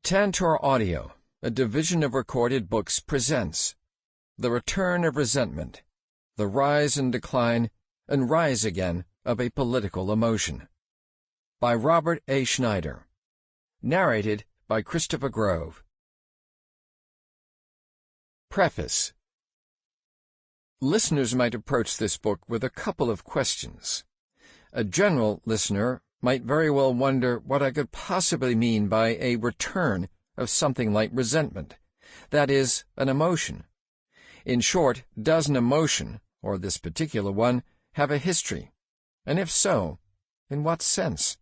Tantor Audio, a division of Recorded Books, presents The Return of Resentment, the Rise and Decline and Rise Again of a Political Emotion, by Robert A. Schneider. Narrated by Christopher Grove. Preface. Listeners might approach this book with a couple of questions. A general listener might very well wonder what I could possibly mean by a return of something like resentment, that is, an emotion. In short, does an emotion, or this particular one, have a history? And if so, in what sense?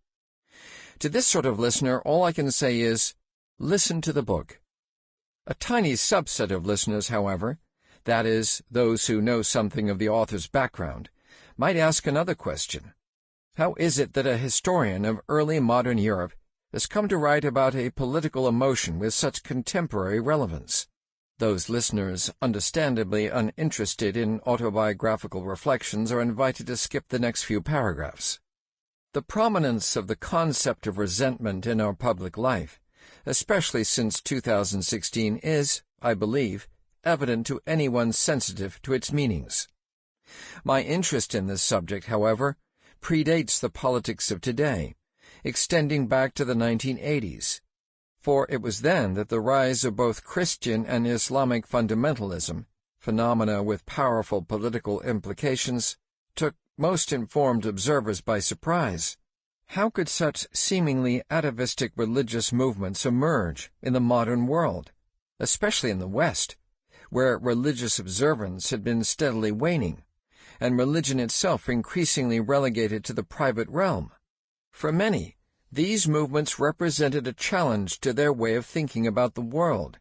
To this sort of listener, all I can say is, listen to the book. A tiny subset of listeners, however, that is, those who know something of the author's background, might ask another question. How is it that a historian of early modern Europe has come to write about a political emotion with such contemporary relevance? Those listeners, understandably uninterested in autobiographical reflections, are invited to skip the next few paragraphs. The prominence of the concept of resentment in our public life, especially since 2016, is, I believe, evident to anyone sensitive to its meanings. My interest in this subject, however, predates the politics of today, extending back to the 1980s, for it was then that the rise of both Christian and Islamic fundamentalism, phenomena with powerful political implications, took most informed observers by surprise. How could such seemingly atavistic religious movements emerge in the modern world, especially in the West, where religious observance had been steadily waning, and religion itself increasingly relegated to the private realm? For many, these movements represented a challenge to their way of thinking about the world.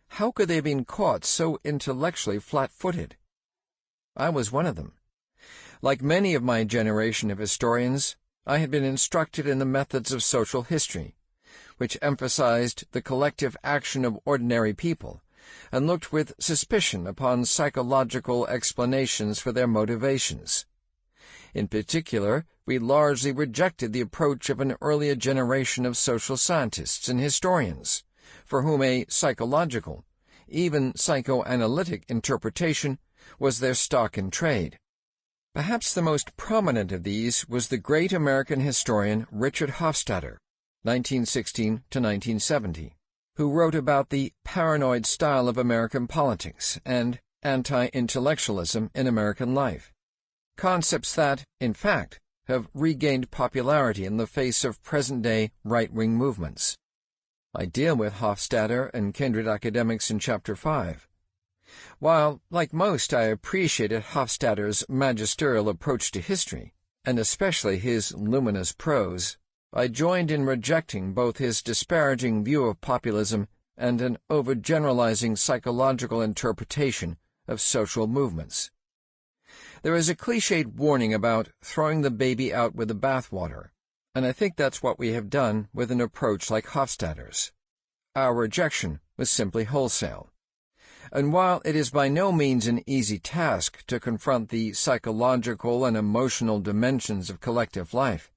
How could they have been caught so intellectually flat-footed? I was one of them. Like many of my generation of historians, I had been instructed in the methods of social history, which emphasized the collective action of ordinary people, and looked with suspicion upon psychological explanations for their motivations. In particular, we largely rejected the approach of an earlier generation of social scientists and historians, for whom a psychological, even psychoanalytic interpretation was their stock in trade. Perhaps the most prominent of these was the great American historian Richard Hofstadter, 1916 to 1970. Who wrote about the paranoid style of American politics and anti-intellectualism in American life, concepts that, in fact, have regained popularity in the face of present-day right-wing movements. I deal with Hofstadter and kindred academics in Chapter 5. While, like most, I appreciated Hofstadter's magisterial approach to history, and especially his luminous prose, I joined in rejecting both his disparaging view of populism and an overgeneralizing psychological interpretation of social movements. There is a cliched warning about throwing the baby out with the bathwater, and I think that's what we have done with an approach like Hofstadter's. Our rejection was simply wholesale. And while it is by no means an easy task to confront the psychological and emotional dimensions of collective life,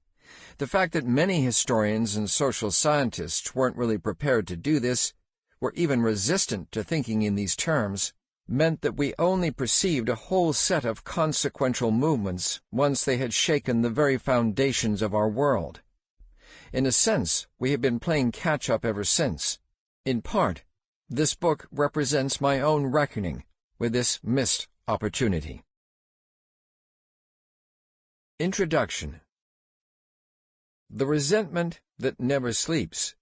the fact that many historians and social scientists weren't really prepared to do this, were even resistant to thinking in these terms, meant that we only perceived a whole set of consequential movements once they had shaken the very foundations of our world. In a sense, we have been playing catch-up ever since. In part, this book represents my own reckoning with this missed opportunity. Introduction. The Resentment That Never Sleeps,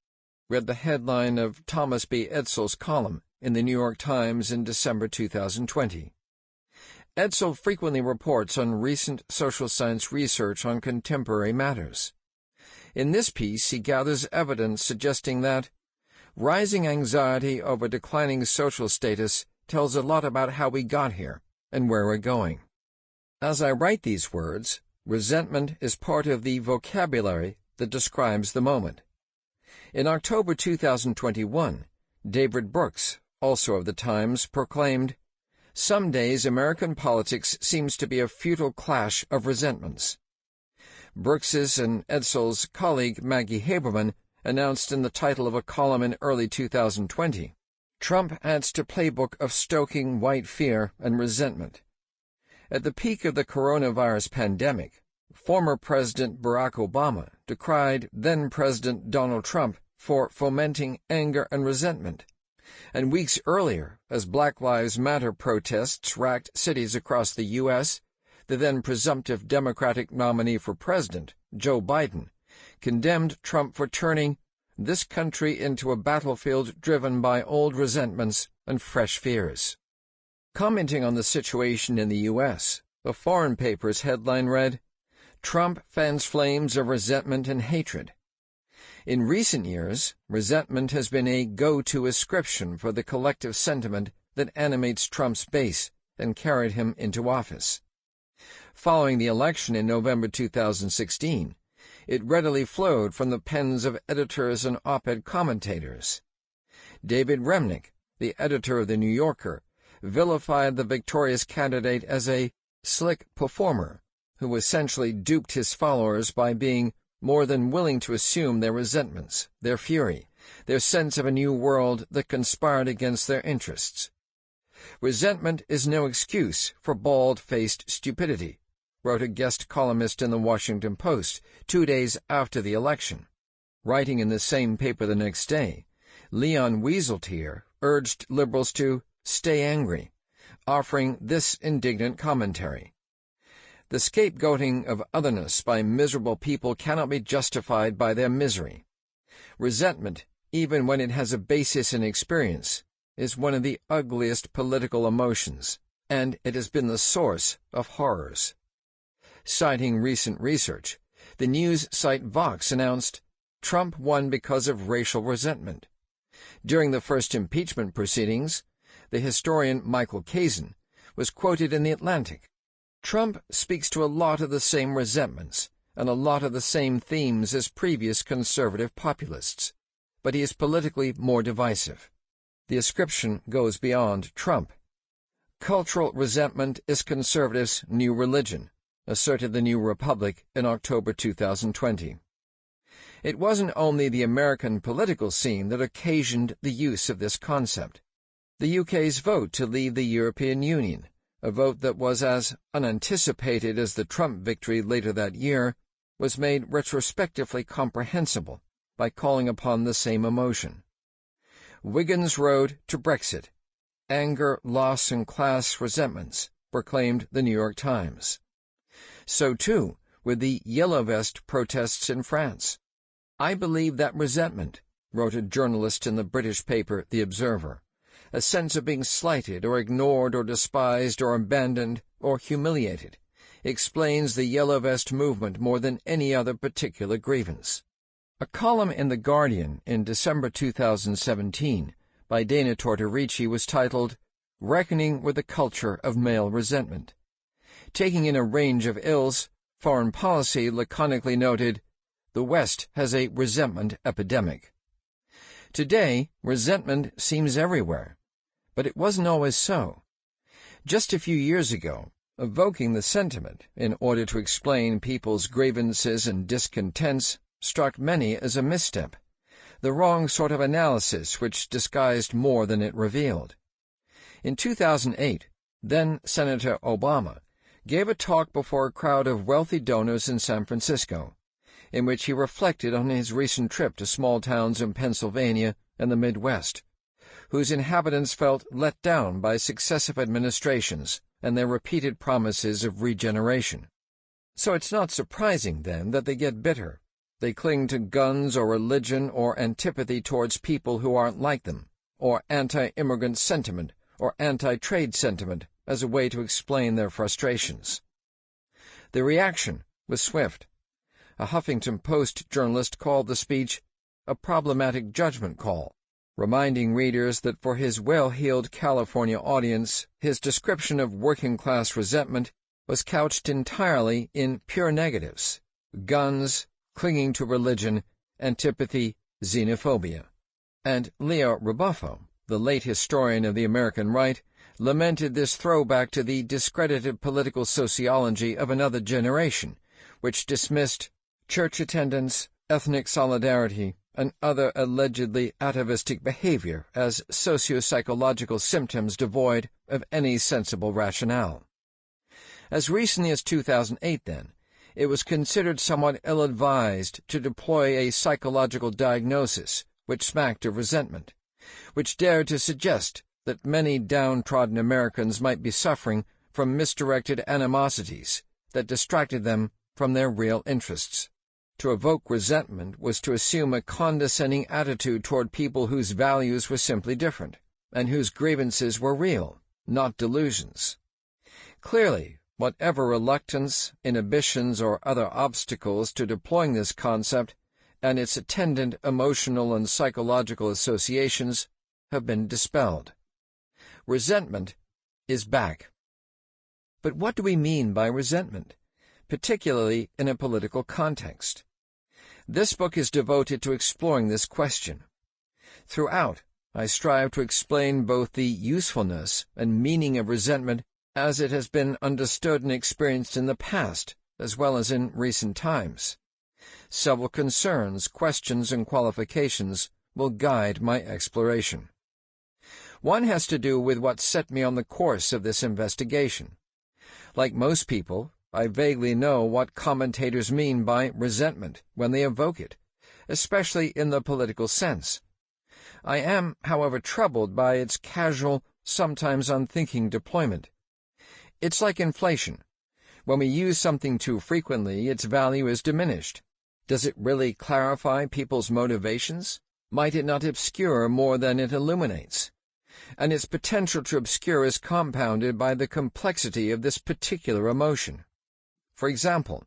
read the headline of Thomas B. Edsel's column in the New York Times in December 2020. Edsel frequently reports on recent social science research on contemporary matters. In this piece, he gathers evidence suggesting that rising anxiety over declining social status tells a lot about how we got here and where we're going. As I write these words, resentment is part of the vocabulary that describes the moment. In October 2021, David Brooks, also of the Times, proclaimed, "Some days American politics seems to be a futile clash of resentments." Brooks's and Edsel's colleague Maggie Haberman announced in the title of a column in early 2020. Trump adds to playbook of stoking white fear and resentment. At the peak of the coronavirus pandemic, former President Barack Obama decried then-President Donald Trump for fomenting anger and resentment. And weeks earlier, as Black Lives Matter protests racked cities across the U.S., the then presumptive Democratic nominee for president, Joe Biden, condemned Trump for turning this country into a battlefield driven by old resentments and fresh fears. Commenting on the situation in the U.S., a foreign paper's headline read, "Trump fans flames of resentment and hatred." In recent years, resentment has been a go-to ascription for the collective sentiment that animates Trump's base and carried him into office. Following the election in November 2016, it readily flowed from the pens of editors and op-ed commentators. David Remnick, the editor of The New Yorker, vilified the victorious candidate as a slick performer who essentially duped his followers by being more than willing to assume their resentments, their fury, their sense of a new world that conspired against their interests. "Resentment is no excuse for bald-faced stupidity," wrote a guest columnist in the Washington Post 2 days after the election. Writing in the same paper the next day, Leon Wieseltier urged liberals to stay angry, offering this indignant commentary. "The scapegoating of otherness by miserable people cannot be justified by their misery. Resentment, even when it has a basis in experience, is one of the ugliest political emotions, and it has been the source of horrors." Citing recent research, the news site Vox announced, Trump won because of racial resentment. During the first impeachment proceedings, the historian Michael Kazin was quoted in The Atlantic. "Trump speaks to a lot of the same resentments and a lot of the same themes as previous conservative populists, but he is politically more divisive." The ascription goes beyond Trump. "Cultural resentment is conservatives' new religion," asserted the New Republic in October 2020. It wasn't only the American political scene that occasioned the use of this concept. The UK's vote to leave the European Union, a vote that was as unanticipated as the Trump victory later that year, was made retrospectively comprehensible by calling upon the same emotion. "Wigan's road to Brexit. Anger, loss, and class resentments," proclaimed the New York Times. So, too, with the Yellow Vest protests in France. "I believe that resentment," wrote a journalist in the British paper The Observer, "a sense of being slighted or ignored or despised or abandoned or humiliated, explains the Yellow Vest movement more than any other particular grievance." A column in The Guardian in December 2017 by Dana Tortorici was titled, "Reckoning with the Culture of Male Resentment." Taking in a range of ills, Foreign Policy laconically noted, "The West has a resentment epidemic." Today, resentment seems everywhere, but it wasn't always so. Just a few years ago, evoking the sentiment in order to explain people's grievances and discontents struck many as a misstep, the wrong sort of analysis which disguised more than it revealed. In 2008, then-Senator Obama gave a talk before a crowd of wealthy donors in San Francisco, in which he reflected on his recent trip to small towns in Pennsylvania and the Midwest, whose inhabitants felt let down by successive administrations and their repeated promises of regeneration. So it's not surprising, then, that they get bitter. They cling to guns or religion or antipathy towards people who aren't like them, or anti-immigrant sentiment or anti-trade sentiment as a way to explain their frustrations. The reaction was swift. A Huffington Post journalist called the speech a problematic judgment call, reminding readers that for his well-heeled California audience, his description of working-class resentment was couched entirely in pure negatives: guns, clinging to religion, antipathy, xenophobia. And Leo Rebuffo, the late historian of the American right, lamented this throwback to the discredited political sociology of another generation, which dismissed church attendance, ethnic solidarity, and other allegedly atavistic behavior as socio-psychological symptoms devoid of any sensible rationale. As recently as 2008, then, it was considered somewhat ill-advised to deploy a psychological diagnosis which smacked of resentment, which dared to suggest that many downtrodden Americans might be suffering from misdirected animosities that distracted them from their real interests. To evoke resentment was to assume a condescending attitude toward people whose values were simply different, and whose grievances were real, not delusions. Clearly, whatever reluctance, inhibitions, or other obstacles to deploying this concept and its attendant emotional and psychological associations have been dispelled. Resentment is back. But what do we mean by resentment, particularly in a political context? This book is devoted to exploring this question. Throughout, I strive to explain both the usefulness and meaning of resentment as it has been understood and experienced in the past, as well as in recent times. Several concerns, questions, and qualifications will guide my exploration. One has to do with what set me on the course of this investigation. Like most people, I vaguely know what commentators mean by resentment when they evoke it, especially in the political sense. I am, however, troubled by its casual, sometimes unthinking deployment. It's like inflation. When we use something too frequently, its value is diminished. Does it really clarify people's motivations? Might it not obscure more than it illuminates? And its potential to obscure is compounded by the complexity of this particular emotion. For example,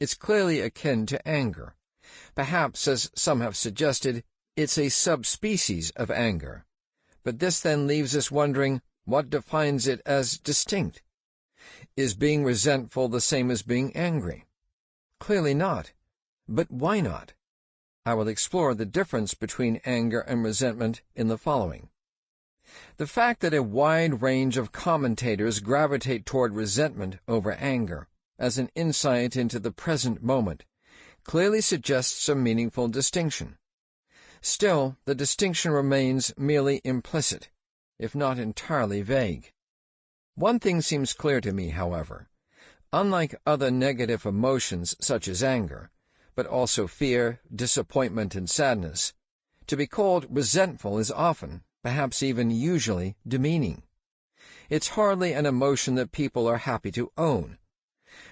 it's clearly akin to anger. Perhaps, as some have suggested, it's a subspecies of anger. But this then leaves us wondering what defines it as distinct. Is being resentful the same as being angry? Clearly not. But why not? I will explore the difference between anger and resentment in the following. The fact that a wide range of commentators gravitate toward resentment over anger as an insight into the present moment clearly suggests a meaningful distinction. Still, the distinction remains merely implicit, if not entirely vague. One thing seems clear to me, however. Unlike other negative emotions such as anger, but also fear, disappointment, and sadness, to be called resentful is often, perhaps even usually, demeaning. It's hardly an emotion that people are happy to own.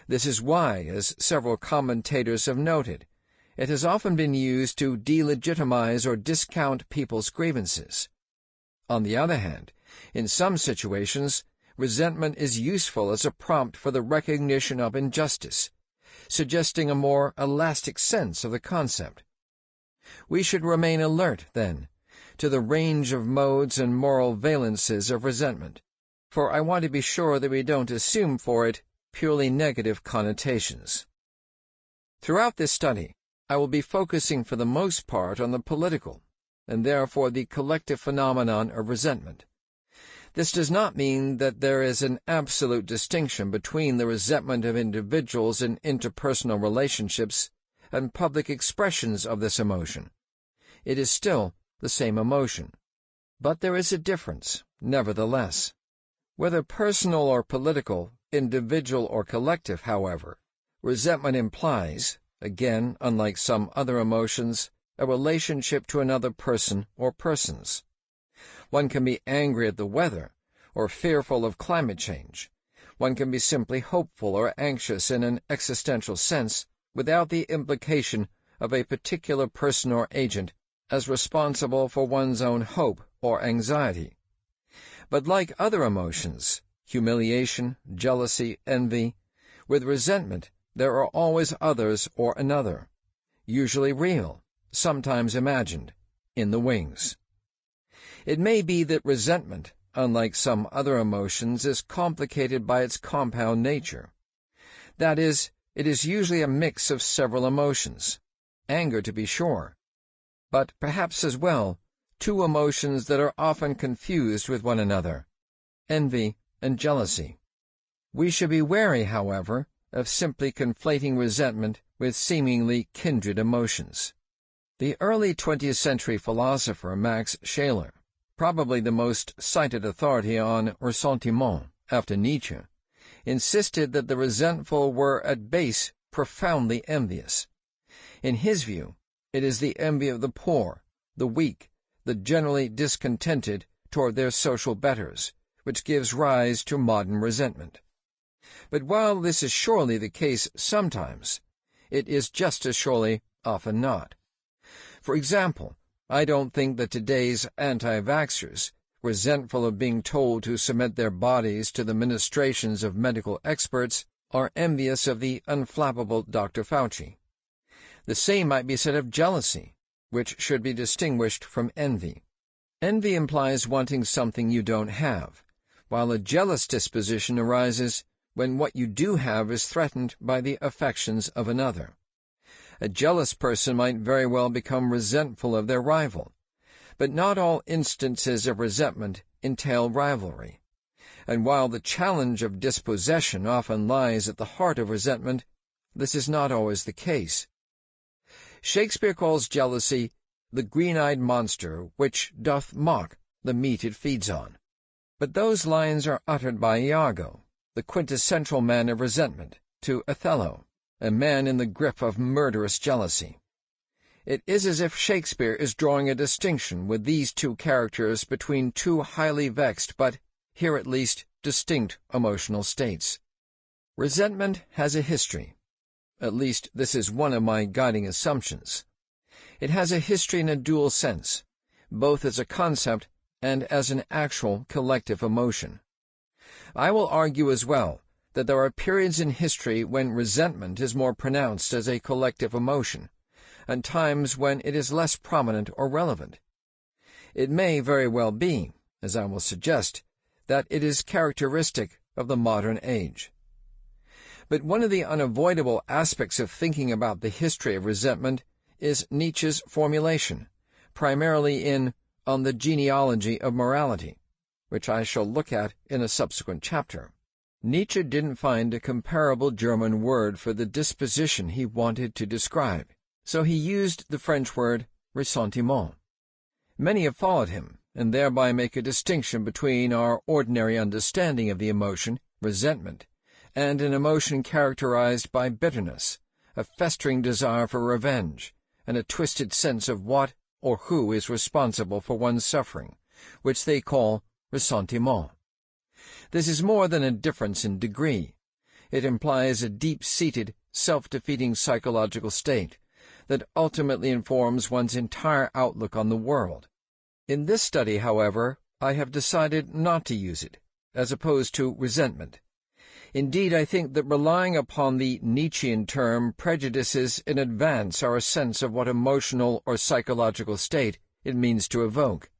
This is why, as several commentators have noted, it has often been used to delegitimize or discount people's grievances. On the other hand, in some situations, resentment is useful as a prompt for the recognition of injustice, suggesting a more elastic sense of the concept. We should remain alert, then, to the range of modes and moral valences of resentment, for I want to be sure that we don't assume for it purely negative connotations. Throughout this study, I will be focusing for the most part on the political, and therefore the collective phenomenon of resentment. This does not mean that there is an absolute distinction between the resentment of individuals in interpersonal relationships and public expressions of this emotion. It is still the same emotion. But there is a difference, nevertheless. Whether personal or political, individual or collective, however, resentment implies, again, unlike some other emotions, a relationship to another person or persons. One can be angry at the weather, or fearful of climate change. One can be simply hopeful or anxious in an existential sense, without the implication of a particular person or agent as responsible for one's own hope or anxiety. But like other emotions, humiliation, jealousy, envy, with resentment there are always others or another, usually real, sometimes imagined, in the wings. It may be that resentment, unlike some other emotions, is complicated by its compound nature. That is, it is usually a mix of several emotions, anger to be sure, but perhaps as well two emotions that are often confused with one another, envy and jealousy. We should be wary, however, of simply conflating resentment with seemingly kindred emotions. The early 20th century philosopher Max Scheler, probably the most cited authority on ressentiment after Nietzsche, insisted that the resentful were at base profoundly envious. In his view, it is the envy of the poor, the weak, the generally discontented toward their social betters, which gives rise to modern resentment. But while this is surely the case sometimes, it is just as surely often not. For example, I don't think that today's anti-vaxxers, resentful of being told to submit their bodies to the ministrations of medical experts, are envious of the unflappable Dr. Fauci. The same might be said of jealousy, which should be distinguished from envy. Envy implies wanting something you don't have, while a jealous disposition arises when what you do have is threatened by the affections of another. A jealous person might very well become resentful of their rival, but not all instances of resentment entail rivalry. And while the challenge of dispossession often lies at the heart of resentment, this is not always the case. Shakespeare calls jealousy the green-eyed monster which doth mock the meat it feeds on. But those lines are uttered by Iago, the quintessential man of resentment, to Othello, a man in the grip of murderous jealousy. It is as if Shakespeare is drawing a distinction with these two characters between two highly vexed but, here at least, distinct emotional states. Resentment has a history. At least this is one of my guiding assumptions. It has a history in a dual sense, both as a concept and as an actual collective emotion. I will argue as well that there are periods in history when resentment is more pronounced as a collective emotion, and times when it is less prominent or relevant. It may very well be, as I will suggest, that it is characteristic of the modern age. But one of the unavoidable aspects of thinking about the history of resentment is Nietzsche's formulation, primarily in On the Genealogy of Morality, which I shall look at in a subsequent chapter. Nietzsche didn't find a comparable German word for the disposition he wanted to describe, so he used the French word ressentiment. Many have followed him, and thereby make a distinction between our ordinary understanding of the emotion, resentment, and an emotion characterized by bitterness, a festering desire for revenge, and a twisted sense of what or who is responsible for one's suffering, which they call ressentiment. This is more than a difference in degree. It implies a deep-seated, self-defeating psychological state that ultimately informs one's entire outlook on the world. In this study, however, I have decided not to use it, as opposed to resentment. Indeed, I think that relying upon the Nietzschean term prejudices in advance our sense of what emotional or psychological state it means to evoke,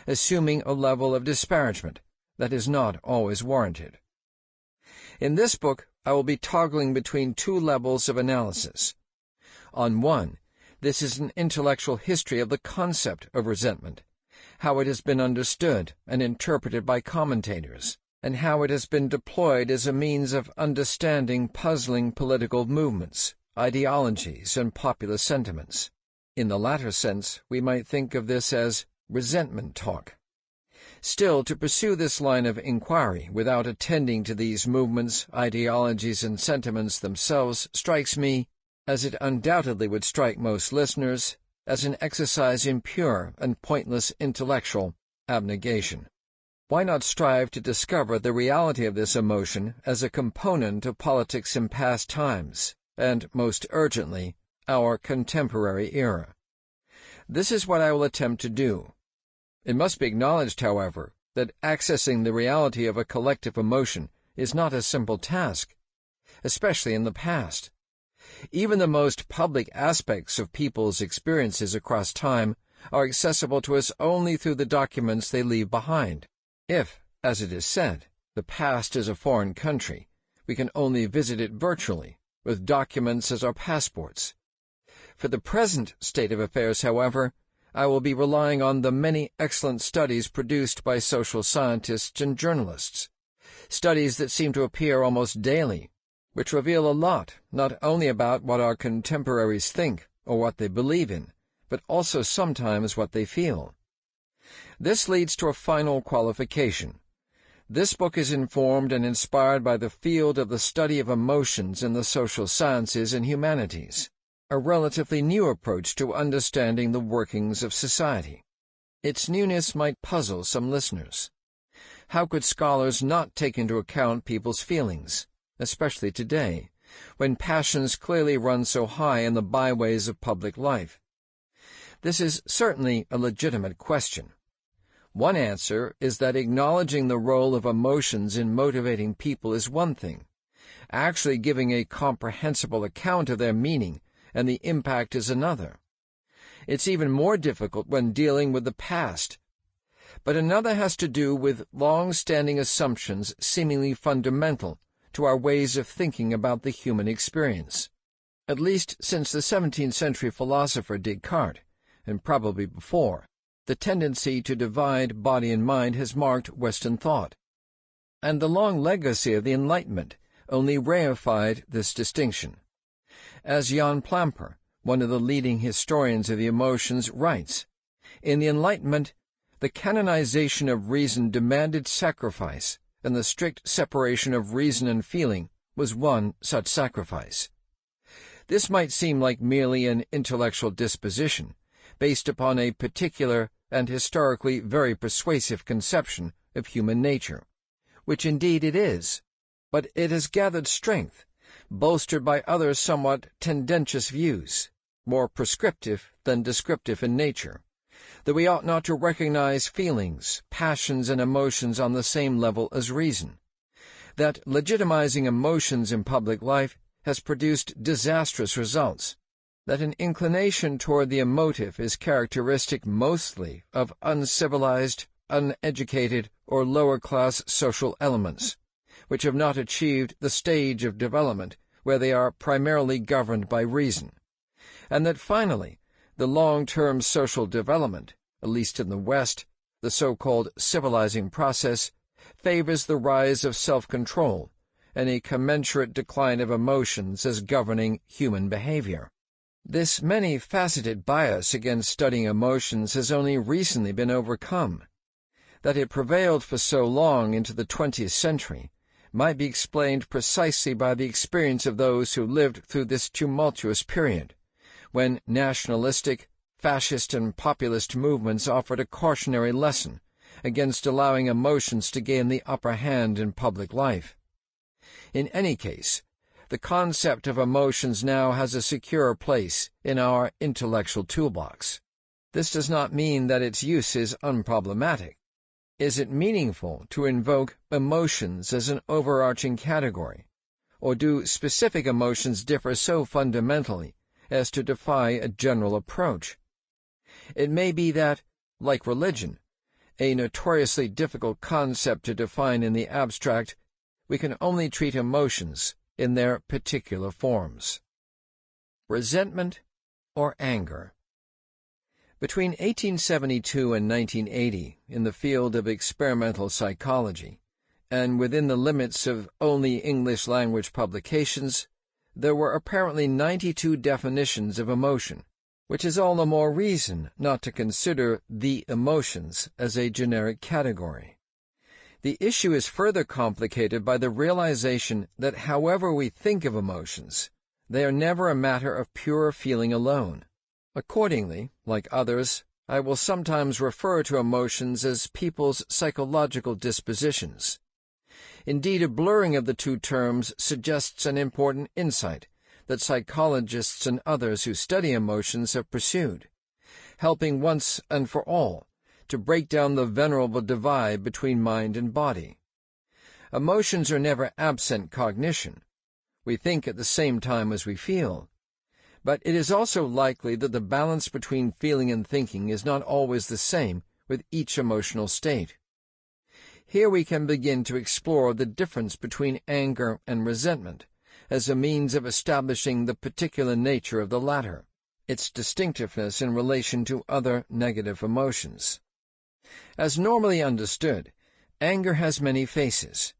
assuming a level of disparagement that is not always warranted. In this book, I will be toggling between two levels of analysis. On one, this is an intellectual history of the concept of resentment, how it has been understood and interpreted by commentators, and how it has been deployed as a means of understanding puzzling political movements, ideologies, and popular sentiments. In the latter sense, we might think of this as resentment talk. Still, to pursue this line of inquiry without attending to these movements, ideologies, and sentiments themselves strikes me, as it undoubtedly would strike most listeners, as an exercise in pure and pointless intellectual abnegation. Why not strive to discover the reality of this emotion as a component of politics in past times, and, most urgently, our contemporary era? This is what I will attempt to do. It must be acknowledged, however, that accessing the reality of a collective emotion is not a simple task, especially in the past. Even the most public aspects of people's experiences across time are accessible to us only through the documents they leave behind. If, as it is said, the past is a foreign country, we can only visit it virtually, with documents as our passports. For the present state of affairs, however, I will be relying on the many excellent studies produced by social scientists and journalists, studies that seem to appear almost daily, which reveal a lot not only about what our contemporaries think or what they believe in, but also sometimes what they feel. This leads to a final qualification. This book is informed and inspired by the field of the study of emotions in the social sciences and humanities, a relatively new approach to understanding the workings of society. Its newness might puzzle some listeners. How could scholars not take into account people's feelings, especially today, when passions clearly run so high in the byways of public life? This is certainly a legitimate question. One answer is that acknowledging the role of emotions in motivating people is one thing. Actually giving a comprehensible account of their meaning and the impact is another. It's even more difficult when dealing with the past. But another has to do with long-standing assumptions seemingly fundamental to our ways of thinking about the human experience. At least since the 17th-century philosopher Descartes, and probably before, the tendency to divide body and mind has marked Western thought. And the long legacy of the Enlightenment only reified this distinction. As Jan Plamper, one of the leading historians of the emotions, writes, in the Enlightenment, the canonization of reason demanded sacrifice, and the strict separation of reason and feeling was one such sacrifice. This might seem like merely an intellectual disposition, based upon a particular and historically very persuasive conception of human nature, which indeed it is, but it has gathered strength, bolstered by other somewhat tendentious views, more prescriptive than descriptive in nature, that we ought not to recognize feelings, passions, and emotions on the same level as reason, that legitimizing emotions in public life has produced disastrous results, that an inclination toward the emotive is characteristic mostly of uncivilized, uneducated, or lower-class social elements, which have not achieved the stage of development where they are primarily governed by reason, and that finally, the long-term social development, at least in the West, the so-called civilizing process, favors the rise of self-control and a commensurate decline of emotions as governing human behavior. This many-faceted bias against studying emotions has only recently been overcome. That it prevailed for so long into the 20th century might be explained precisely by the experience of those who lived through this tumultuous period, when nationalistic, fascist, and populist movements offered a cautionary lesson against allowing emotions to gain the upper hand in public life. In any case, the concept of emotions now has a secure place in our intellectual toolbox. This does not mean that its use is unproblematic. Is it meaningful to invoke emotions as an overarching category, or do specific emotions differ so fundamentally as to defy a general approach? It may be that, like religion, a notoriously difficult concept to define in the abstract, we can only treat emotions in their particular forms. Resentment or anger. Between 1872 and 1980, in the field of experimental psychology, and within the limits of only English-language publications, there were apparently 92 definitions of emotion, which is all the more reason not to consider the emotions as a generic category. The issue is further complicated by the realization that however we think of emotions, they are never a matter of pure feeling alone. Accordingly, like others, I will sometimes refer to emotions as people's psychological dispositions. Indeed, a blurring of the two terms suggests an important insight that psychologists and others who study emotions have pursued, helping once and for all to break down the venerable divide between mind and body. Emotions are never absent cognition. We think at the same time as we feel. But it is also likely that the balance between feeling and thinking is not always the same with each emotional state. Here we can begin to explore the difference between anger and resentment as a means of establishing the particular nature of the latter, its distinctiveness in relation to other negative emotions. As normally understood, anger has many faces.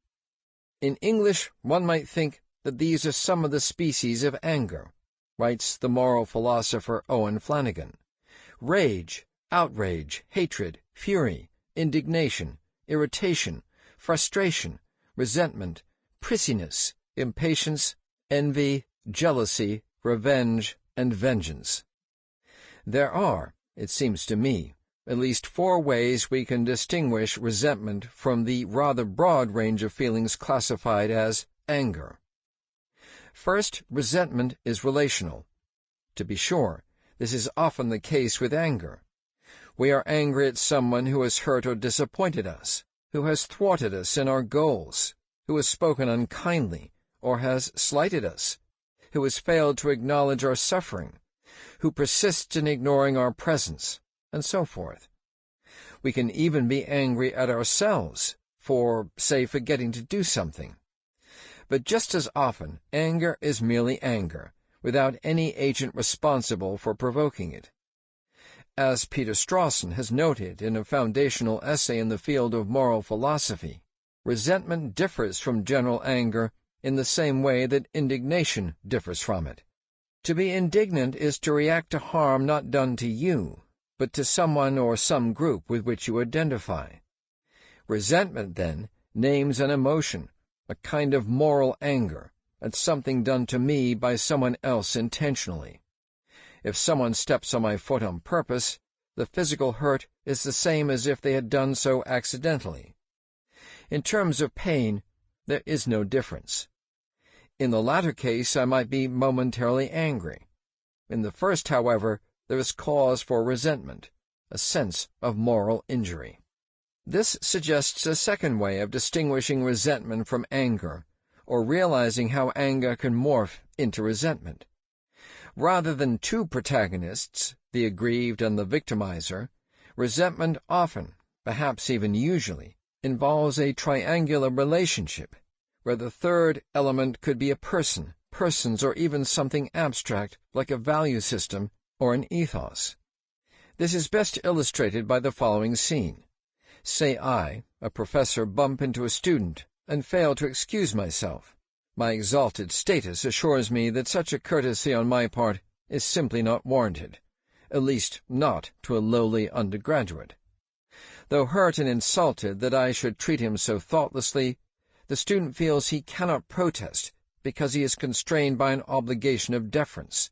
In English, one might think that these are some of the species of anger, writes the moral philosopher Owen Flanagan, rage, outrage, hatred, fury, indignation, irritation, frustration, resentment, prissiness, impatience, envy, jealousy, revenge, and vengeance. There are, it seems to me, at least 4 ways we can distinguish resentment from the rather broad range of feelings classified as anger. First, resentment is relational. To be sure, this is often the case with anger. We are angry at someone who has hurt or disappointed us, who has thwarted us in our goals, who has spoken unkindly or has slighted us, who has failed to acknowledge our suffering, who persists in ignoring our presence, and so forth. We can even be angry at ourselves for, say, forgetting to do something. But just as often, anger is merely anger, without any agent responsible for provoking it. As Peter Strawson has noted in a foundational essay in the field of moral philosophy, resentment differs from general anger in the same way that indignation differs from it. To be indignant is to react to harm not done to you, but to someone or some group with which you identify. Resentment, then, names an emotion, a kind of moral anger, at something done to me by someone else intentionally. If someone steps on my foot on purpose, the physical hurt is the same as if they had done so accidentally. In terms of pain, there is no difference. In the latter case, I might be momentarily angry. In the first, however, there is cause for resentment, a sense of moral injury. This suggests a second way of distinguishing resentment from anger, or realizing how anger can morph into resentment. Rather than 2 protagonists, the aggrieved and the victimizer, resentment often, perhaps even usually, involves a triangular relationship, where the third element could be a person, persons, or even something abstract like a value system or an ethos. This is best illustrated by the following scene. Say I, a professor, bump into a student and fail to excuse myself. My exalted status assures me that such a courtesy on my part is simply not warranted, at least not to a lowly undergraduate. Though hurt and insulted that I should treat him so thoughtlessly, the student feels he cannot protest because he is constrained by an obligation of deference,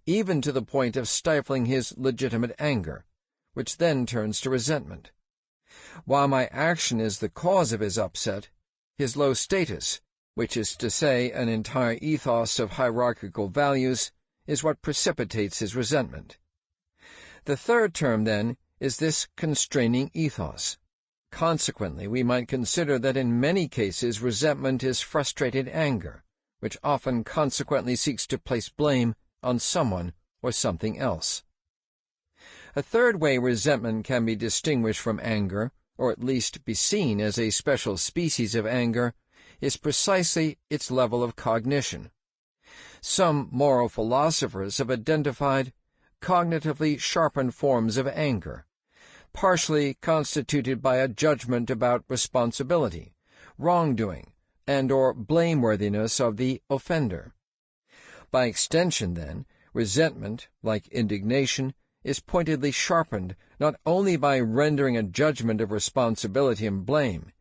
even to the point of stifling his legitimate anger, which then turns to resentment. While my action is the cause of his upset, his low status, which is to say an entire ethos of hierarchical values, is what precipitates his resentment. The third term, then, is this constraining ethos. Consequently, we might consider that in many cases resentment is frustrated anger, which often consequently seeks to place blame on someone or something else. A third way resentment can be distinguished from anger, or at least be seen as a special species of anger, is precisely its level of cognition. Some moral philosophers have identified cognitively sharpened forms of anger, partially constituted by a judgment about responsibility, wrongdoing, and or blameworthiness of the offender. By extension, then, resentment, like indignation, is pointedly sharpened not only by rendering a judgment of responsibility and blame,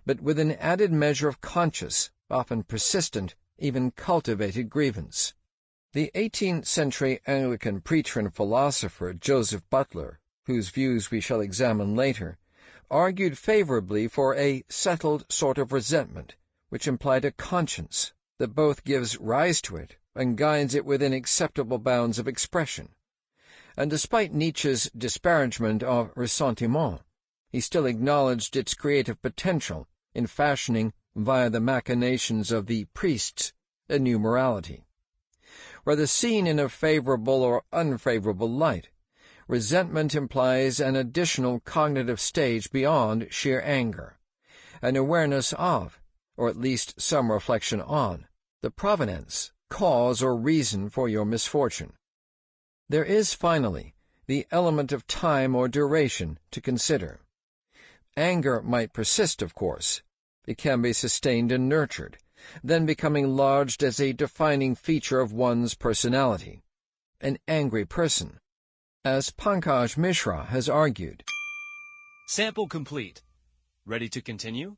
but with an added measure of conscious, often persistent, even cultivated grievance. The 18th-century Anglican preacher and philosopher Joseph Butler, whose views we shall examine later, argued favorably for a settled sort of resentment, which implied a conscience that both gives rise to it and guides it within acceptable bounds of expression. And despite Nietzsche's disparagement of ressentiment, he still acknowledged its creative potential in fashioning, via the machinations of the priests, a new morality. Whether seen in a favorable or unfavorable light, resentment implies an additional cognitive stage beyond sheer anger, an awareness of, or at least some reflection on, the provenance, cause, or reason for your misfortune. There is, finally, the element of time or duration to consider. Anger might persist, of course. It can be sustained and nurtured, then becoming lodged as a defining feature of one's personality. An angry person, as Pankaj Mishra has argued. Sample complete. Ready to continue?